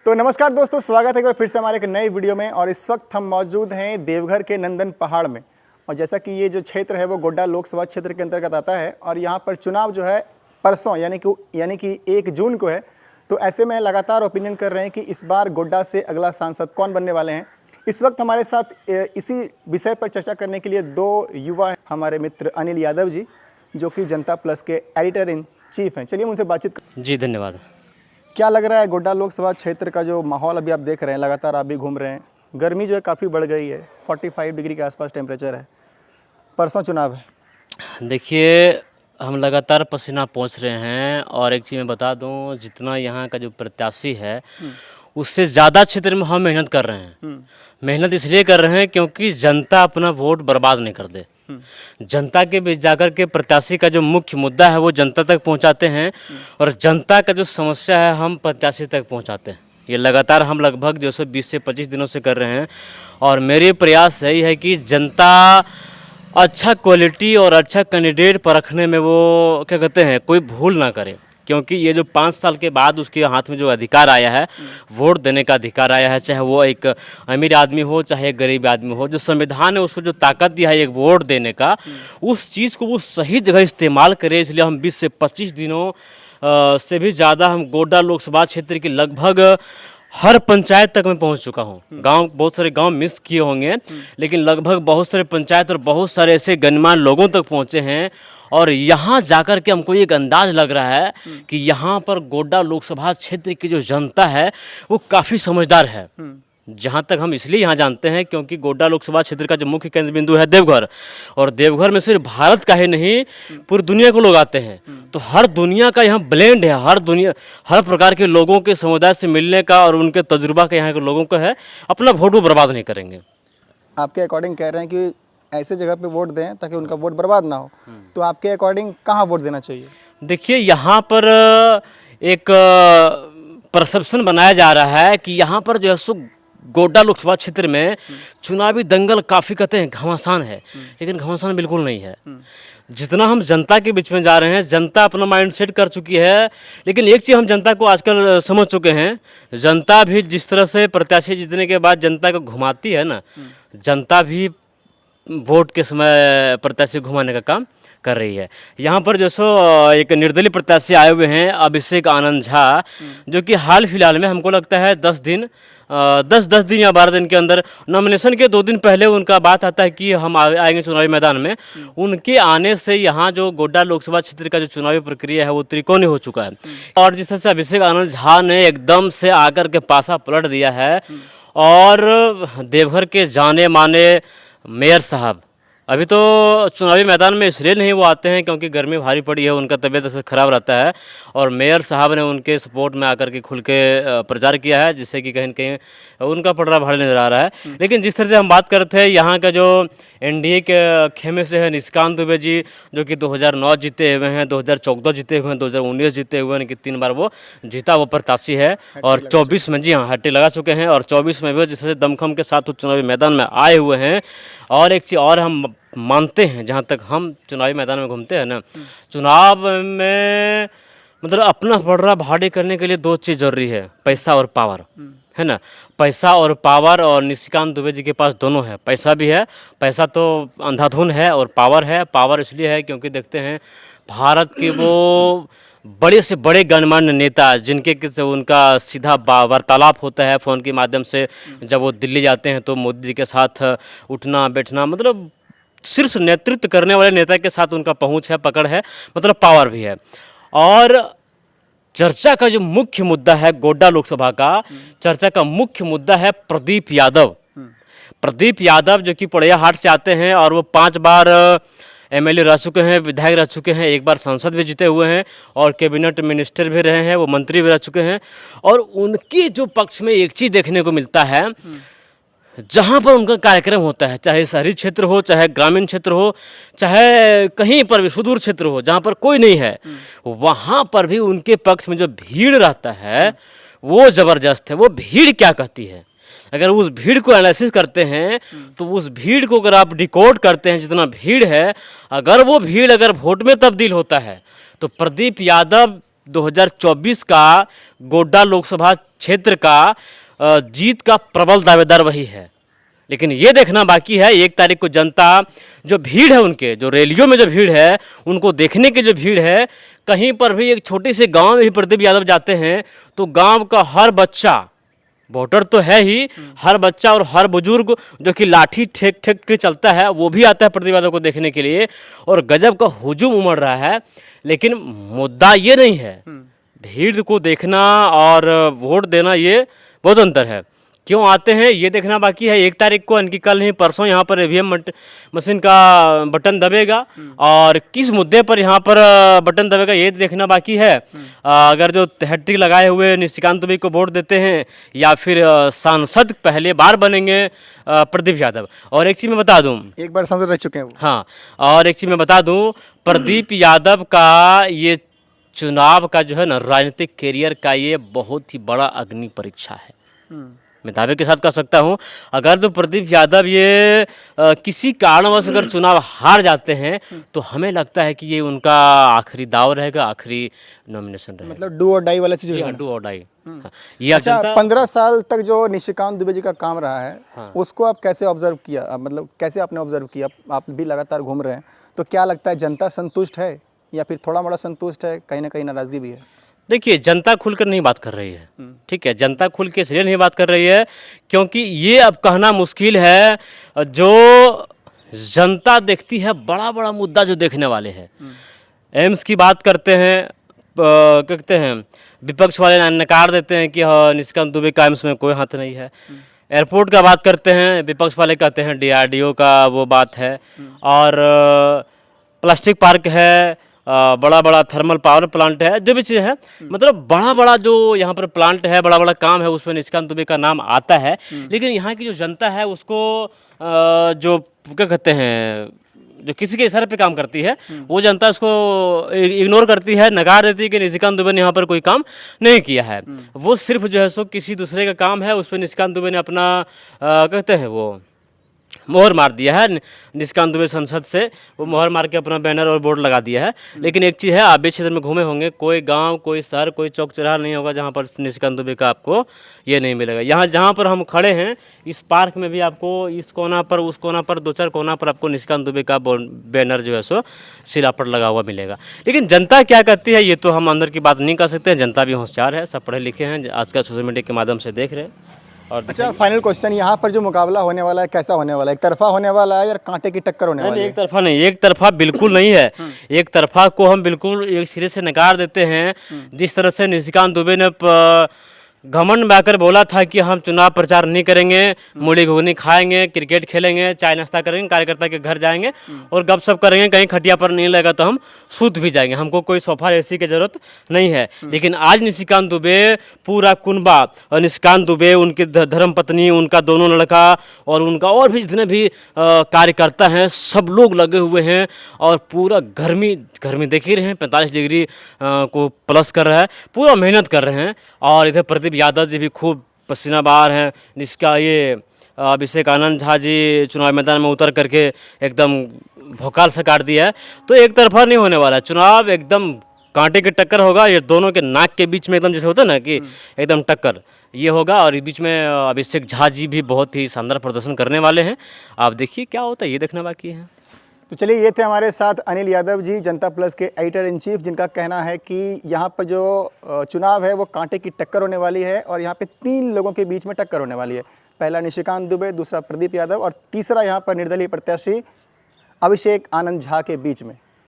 तो नमस्कार दोस्तों, स्वागत है एक बार फिर से हमारे एक नई वीडियो में। और इस वक्त हम मौजूद हैं देवघर के नंदन पहाड़ में। और जैसा कि ये जो क्षेत्र है वो गोड्डा लोकसभा क्षेत्र के अंतर्गत आता है और यहाँ पर चुनाव जो है परसों यानी कि 1 जून को है। तो ऐसे में लगातार ओपिनियन कर रहे हैं कि इस बार गोड्डा से अगला सांसद कौन बनने वाले हैं। इस वक्त हमारे साथ इसी विषय पर चर्चा करने के लिए 2 युवा हैं, हमारे मित्र अनिल यादव जी जो कि जनता प्लस के एडिटर इन चीफ हैं। चलिए उनसे बातचीत जी धन्यवाद। क्या लग रहा है गोड्डा लोकसभा क्षेत्र का जो माहौल अभी आप देख रहे हैं, लगातार आप भी घूम रहे हैं, गर्मी जो है काफ़ी बढ़ गई है, 45 डिग्री के आसपास टेम्परेचर है, परसों चुनाव है। देखिए, हम लगातार पसीना पोंछ रहे हैं और एक चीज़ मैं बता दूं, जितना यहाँ का जो प्रत्याशी है उससे ज़्यादा क्षेत्र में हम मेहनत कर रहे हैं। मेहनत इसलिए कर रहे हैं क्योंकि जनता अपना वोट बर्बाद नहीं कर दे। जनता के बीच जाकर के प्रत्याशी का जो मुख्य मुद्दा है वो जनता तक पहुंचाते हैं और जनता का जो समस्या है हम प्रत्याशी तक पहुंचाते हैं। ये लगातार हम लगभग 220 से 25 दिनों से कर रहे हैं और मेरे प्रयास यही है कि जनता अच्छा क्वालिटी और अच्छा कैंडिडेट परखने में वो क्या कहते हैं कोई भूल ना करे, क्योंकि ये जो 5 साल के बाद उसके हाथ में जो अधिकार आया है, वोट देने का अधिकार आया है, चाहे वो एक अमीर आदमी हो चाहे गरीब आदमी हो, जो संविधान ने उसको जो ताकत दिया है एक वोट देने का, उस चीज़ को वो सही जगह इस्तेमाल करे। इसलिए हम 20 से 25 दिनों से भी ज़्यादा हम गोड्डा लोकसभा क्षेत्र की लगभग हर पंचायत तक मैं पहुंच चुका हूं। गांव, बहुत सारे गांव मिस किए होंगे, लेकिन लगभग बहुत सारे पंचायत और बहुत सारे ऐसे गणमान्य लोगों तक पहुंचे हैं। और यहाँ जाकर के हमको एक अंदाज लग रहा है कि यहाँ पर गोड्डा लोकसभा क्षेत्र की जो जनता है वो काफ़ी समझदार है। जहाँ तक हम इसलिए यहाँ जानते हैं क्योंकि गोड्डा लोकसभा क्षेत्र का जो मुख्य केंद्र बिंदु है देवघर, और देवघर में सिर्फ भारत का ही नहीं पूरी दुनिया को लोग आते हैं। तो हर दुनिया का यहाँ ब्लेंड है, हर प्रकार के लोगों के समुदाय से मिलने का और उनके तजुर्बा का यहाँ के लोगों का है। अपना वोट वो बर्बाद नहीं करेंगे। आपके अकॉर्डिंग कह रहे हैं कि ऐसे जगह पे वोट दें ताकि उनका वोट बर्बाद ना हो, तो आपके अकॉर्डिंग कहाँ वोट देना चाहिए? देखिए, यहाँ पर एक परसेप्शन बनाया जा रहा है कि यहाँ पर जो है सो गोड्डा लोकसभा क्षेत्र में चुनावी दंगल काफ़ी कहते हैं घमासान है, लेकिन घमासान बिल्कुल नहीं है। जितना हम जनता के बीच में जा रहे हैं, जनता अपना माइंड सेट कर चुकी है। लेकिन एक चीज़ हम जनता को आजकल समझ चुके हैं, जनता भी जिस तरह से प्रत्याशी जीतने के बाद जनता को घुमाती है ना, जनता भी वोट के समय प्रत्याशी घुमाने का काम कर रही है। यहाँ पर जो सो एक निर्दलीय प्रत्याशी आए हुए हैं, अभिषेक आनंद झा, जो कि हाल फिलहाल में हमको लगता है 10 दिन या 12 दिन के अंदर, नॉमिनेशन के 2 दिन पहले उनका बात आता है कि हम आएंगे चुनावी मैदान में। उनके आने से यहाँ जो गोड्डा लोकसभा क्षेत्र का जो चुनावी प्रक्रिया है वो त्रिकोणीय हो चुका है। और जिस तरह से अभिषेक आनंद झा ने एकदम से आकर के पासा पलट दिया है और देवघर के जाने माने मेयर साहब अभी तो चुनावी मैदान में इसलिए नहीं वो आते हैं क्योंकि गर्मी भारी पड़ी है, उनका तबीयत अक्सर ख़राब रहता है, और मेयर साहब ने उनके सपोर्ट में आकर के खुल के प्रचार किया है, जिससे कि कहीं न कहीं उनका पलड़ा भारी नज़र आ रहा है। लेकिन जिस तरह से हम बात करते हैं यहाँ का जो एनडीए के खेमे से है निशिकांत दुबे जी, जो कि 2009 जीते हुए हैं, 2014 जीते हुए हैं, 2019 जीते हुए हैं, कि 3 बार वो जीता वो प्रत्याशी है। और 24 में जी हाँ हट्टी लगा चुके हैं, और 24 में भी जिस तरह से दमखम के साथ वो चुनावी मैदान में आए हुए हैं। और एक चीज़ और हम मानते हैं, जहाँ तक हम चुनावी मैदान में घूमते हैं ना, चुनाव में मतलब अपना पलड़ा भारी करने के लिए 2 चीज़ जरूरी है, पैसा और पावर, है ना। पैसा और पावर, और निशिकांत दुबे जी के पास दोनों है। पैसा भी है, पैसा तो अंधाधुन है, और पावर है। पावर इसलिए है क्योंकि देखते हैं भारत के वो बड़े से बड़े गणमान्य नेता जिनके से उनका सीधा वार्तालाप होता है फ़ोन के माध्यम से, जब वो दिल्ली जाते हैं तो मोदी जी के साथ उठना बैठना, मतलब शीर्ष नेतृत्व करने वाले नेता के साथ उनका पहुंच है, पकड़ है, मतलब पावर भी है। और चर्चा का जो मुख्य मुद्दा है गोड्डा लोकसभा का, चर्चा का मुख्य मुद्दा है प्रदीप यादव। प्रदीप यादव जो कि पड़ैयाहाट से आते हैं और वो 5 बार एमएलए रह चुके हैं, विधायक रह चुके हैं, 1 बार सांसद भी जीते हुए हैं, और कैबिनेट मिनिस्टर भी रहे हैं, वो मंत्री भी रह चुके हैं। और उनके जो पक्ष में एक चीज़ देखने को मिलता है, जहाँ पर उनका कार्यक्रम होता है, चाहे शहरी क्षेत्र हो, चाहे ग्रामीण क्षेत्र हो, चाहे कहीं पर भी सुदूर क्षेत्र हो जहाँ पर कोई नहीं है, वहाँ पर भी उनके पक्ष में जो भीड़ रहता है वो ज़बरदस्त है। वो भीड़ क्या कहती है, अगर उस भीड़ को एनालिसिस करते हैं तो उस भीड़ को अगर आप डिकोड करते हैं, जितना भीड़ है, अगर वो भीड़ अगर वोट में तब्दील होता है तो प्रदीप यादव 2024 का गोड्डा लोकसभा क्षेत्र का जीत का प्रबल दावेदार वही है। लेकिन ये देखना बाकी है 1 तारीख को जनता जो भीड़ है, उनके जो रैलियों में जो भीड़ है, उनको देखने की जो भीड़ है, कहीं पर भी एक छोटे से गांव में भी प्रदीप यादव जाते हैं तो गांव का हर बच्चा, वोटर तो है ही, हर बच्चा और हर बुजुर्ग जो कि लाठी ठेक ठेक के चलता है, वो भी आता है प्रदीप यादव को देखने के लिए और गजब का हुजूम उमड़ रहा है। लेकिन मुद्दा ये नहीं है, भीड़ को देखना और वोट देना ये बहुत अंतर है। क्यों आते हैं ये देखना बाकी है। 1 तारीख को यानी कि कल नहीं परसों यहाँ पर ईवीएम मशीन का बटन दबेगा और किस मुद्दे पर यहाँ पर बटन दबेगा ये देखना बाकी है। अगर जो हैट्रिक लगाए हुए निशिकांत दुबे को वोट देते हैं या फिर सांसद पहले बार बनेंगे प्रदीप यादव। और एक चीज़ मैं बता दूँ, एक बार सांसद रह चुके हैं वो। हाँ, और एक चीज़ मैं बता दूँ, प्रदीप यादव का ये चुनाव का जो है ना राजनीतिक कैरियर का ये बहुत ही बड़ा अग्नि परीक्षा है। मैं दावे के साथ कह सकता हूं, अगर तो प्रदीप यादव ये किसी कारणवश अगर चुनाव हार जाते हैं तो हमें लगता है कि ये उनका आखिरी दाव रहेगा, आखिरी नॉमिनेशन रहेगा। मतलब डू और डाई वाला सिचुएशन। डू और डाई। ये अच्छा, 15 साल तक जो निशिकांत दुबे जी का काम रहा है, उसको आप कैसे ऑब्जर्व किया? मतलब कैसे आपने ऑब्जर्व किया? आप भी लगातार घूम रहे हैं, तो क्या लगता है जनता संतुष्ट है या फिर थोड़ा मोड़ा संतुष्ट है, कहीं ना कहीं नाराजगी भी है? देखिए, जनता खुलकर नहीं बात कर रही है, ठीक है, जनता खुल के इसलिए नहीं बात कर रही है क्योंकि ये अब कहना मुश्किल है। जो जनता देखती है बड़ा बड़ा मुद्दा जो देखने वाले हैं, एम्स की बात करते हैं, क्या कहते हैं, विपक्ष वाले नकार देते हैं कि निशिकांत दुबे का एम्स में कोई हाथ नहीं है। एयरपोर्ट का बात करते हैं, विपक्ष वाले कहते हैं DRDO का वो बात है। और प्लास्टिक पार्क है, बड़ा बड़ा थर्मल पावर प्लांट है, जो भी चीज़ है, मतलब बड़ा बड़ा जो यहाँ पर प्लांट है, बड़ा बड़ा काम है, उसमें निशिकांत दुबे का नाम आता है। लेकिन यहाँ की जो जनता है उसको जो क्या कहते हैं, जो किसी के इशारे पे काम करती है, वो जनता उसको इग्नोर करती है, नकार देती है कि निशिकांत दुबे ने यहाँ पर कोई काम नहीं किया है। वो सिर्फ जो है सो किसी दूसरे का काम है, उस पर निशिकांत दुबे ने अपना कहते हैं वो मोहर मार दिया है। निशिकांत दुबे संसद से वो मोहर मार के अपना बैनर और बोर्ड लगा दिया है। लेकिन एक चीज़ है, आप भी क्षेत्र में घूमे होंगे, कोई गांव, कोई शहर, कोई चौक चौराहा नहीं होगा जहां पर निशिकांत दुबे का आपको ये नहीं मिलेगा। यहाँ जहां पर हम खड़े हैं इस पार्क में भी आपको इस कोना पर, उस कोना पर, 2-4 कोना पर आपको निशिकांत दुबे का बैनर जो है सो सिला पर लगा हुआ मिलेगा। लेकिन जनता क्या कहती है ये तो हम अंदर की बात नहीं कर सकते हैं। जनता भी होशियार है, सब पढ़े लिखे हैं, आजकल सोशल मीडिया के माध्यम से देख रहे हैं। और अच्छा, फाइनल क्वेश्चन, यहाँ पर जो मुकाबला होने वाला है कैसा होने वाला है? एक तरफा होने वाला है या कांटे की टक्कर होने वाली है? एक तरफा नहीं, एक तरफा बिल्कुल नहीं है। एक तरफा को हम बिल्कुल एक सिरे से नकार देते हैं। जिस तरह से निशिकांत दुबे ने घमंड में आकर बोला था कि हम चुनाव प्रचार नहीं करेंगे, मूली घुगनी खाएंगे, क्रिकेट खेलेंगे, चाय नाश्ता करेंगे, कार्यकर्ता के घर जाएंगे और गपशप करेंगे, कहीं खटिया पर नहीं लगेगा तो हम सूत भी जाएंगे, हमको कोई सोफा एसी की जरूरत नहीं है। लेकिन आज निशिकांत दुबे पूरा कुनबा और निशिकांत दुबे, उनकी धर्मपत्नी, उनका दोनों लड़का और उनका और भी जितने भी कार्यकर्ता हैं, सब लोग लगे हुए हैं और पूरा गर्मी देख ही रहे हैं, 45 डिग्री को प्लस कर रहा है, पूरा मेहनत कर रहे हैं। और इधर प्रदीप यादव जी भी खूब पसीना बहा हैं। जिसका ये अभिषेक आनंद झा जी चुनाव मैदान में उतर करके एकदम भौकाल से काट दिया है। तो एक तरफा नहीं होने वाला चुनाव, एकदम कांटे की टक्कर होगा। ये दोनों के नाक के बीच में एकदम जैसे होता है ना कि एकदम टक्कर, ये होगा। और बीच में अभिषेक झा जी भी बहुत ही शानदार प्रदर्शन करने वाले हैं। आप देखिए क्या होता है, ये देखना बाकी है। तो चलिए, ये थे हमारे साथ अनिल यादव जी, जनता प्लस के एडिटर इन चीफ, जिनका कहना है कि यहाँ पर जो चुनाव है वो कांटे की टक्कर होने वाली है और यहाँ पे 3 लोगों के बीच में टक्कर होने वाली है। पहला निशिकांत दुबे, दूसरा प्रदीप यादव और तीसरा यहाँ पर निर्दलीय प्रत्याशी अभिषेक आनंद झा के बीच में।